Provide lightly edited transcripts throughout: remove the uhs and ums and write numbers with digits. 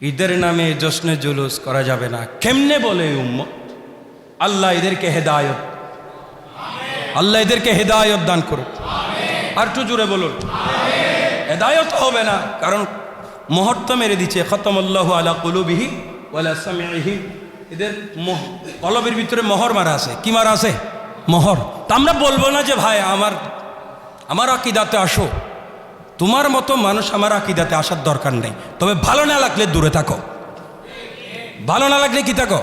ঈদের নামে জশ্নে জুলুস করা যাবে না। কেমনে বলে উম্মত? আল্লাহ এদেরকে হেদায়ত, আল্লাহ এদেরকে হেদায়ত দান করুক। আর একটু জোরে বলুন। হেদায়ত হবে না, কারণ মোহর তো মেরে দিচ্ছে। খতমাল্লাহু আলা কুলুবিহি ওয়ালা সামিইহি। এদের কলবের ভিতরে মোহর মারা আছে। কি মারা আছে? মোহর। তা আমরা বলবো না যে ভাই আমার আকীদাতে আসো। তোমার মতো মানুষ আমার আকীদাতে আসার দরকার নেই, তবে ভালো না লাগলে দূরে থাকো। ভালো না লাগলে কি থাকো?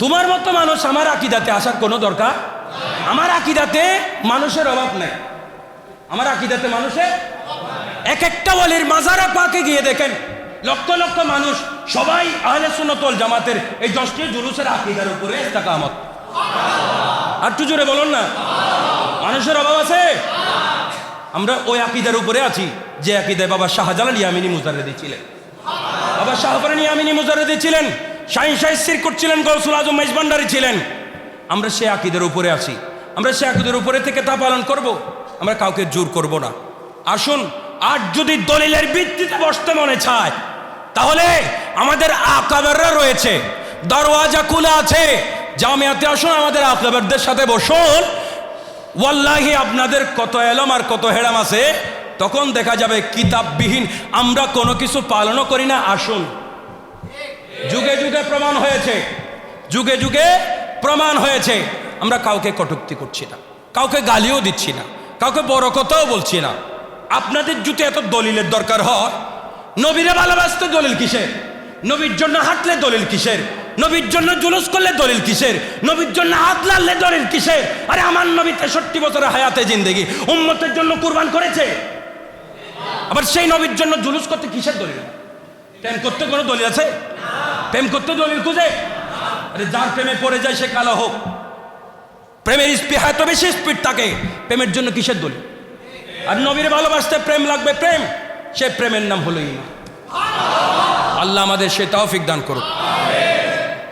তোমার মতো মানুষ আমার আকীদাতে আসার কোনো দরকার। আমার আকীদাতে মানুষের অভাব নাই। আমার আকীদাতে মানুষের এক একটা ওয়ালির মাজারে পাকে গিয়ে দেখেন, লক্ষ লক্ষ মানুষ সবাই আহলে সুন্নাত ওয়াল জামাতের এই জশ্নে জুলুসের আকীদার উপরে ইস্তেকামত। আর একটু জোরে বলুন না। মানুষের অভাব আছে? আমরা ওই আকীদার উপরে আছি যে আকীদায় বাবা শাহজালাল ইয়ামিনী মুজাররিদি ছিলেন, বাবা শাহজালাল ইয়ামিনী মুজাররিদি ছিলেন, শাহিন শাহ সিরকুট ছিলেন, গৌসুল আজম মেজবান্ডারি ছিলেন। আমরা সেই আকীদার উপরে আছি। আমরা সেই আকীদার উপরে থেকে তা পালন করব। আমরা কাউকে জোর করব না। আসুন, আর যদি দলিলের ভিত্তিতে বসতে মনে চায়, তাহলে আমাদের আকাবেররা রয়েছে, দরওয়াজা খোলা আছে। জামিয়াতে আসুন, আমাদের আকাবেরদের সাথে বসুন। ওয়াল্লাহি আপনাদের কত এলম আর কত হেরাম আছে, তখন দেখা যাবে কিতাববিহীন আমরা কোনো কিছু পালনও করি না। আসুন, যুগে যুগে প্রমাণ হয়েছে, যুগে যুগে প্রমাণ হয়েছে। আমরা কাউকে কটূক্তি করছি না, কাউকে গালিও দিচ্ছি না, কাউকে বড় কথাও বলছি না। আপনাদের যদি এত দলিলের দরকার হয়, নবীরে ভালোবাসতে দলিল কিসের? নবীর জন্য হাঁটলে দলিল কিসের? নবীর জন্য জুলুস করলে দলিল কিসের? নবীর জন্য হাত লাড়লে দলিল কিসের? আরে আমার নবী 63 বছরের হায়াতে জিন্দেগি উম্মতের জন্য কুরবান করেছে। আবার সেই নবীর জন্য জুলুস করতে কিসের দলিল? প্রেম করতে কোনো দলিল আছে? প্রেম করতে দলিল খুঁজে? আরে যার প্রেমে পড়ে যায় সে কালো হোক। প্রেমের স্পিড এত বেশি স্পিড থাকে, প্রেমের জন্য কিসের দলিল? আর নবীর ভালোবাসতে প্রেম লাগবে, প্রেম, সে প্রেমের নাম হলো ঈমান। আল্লাহ আমাদের সে তৌফিক দান করুক।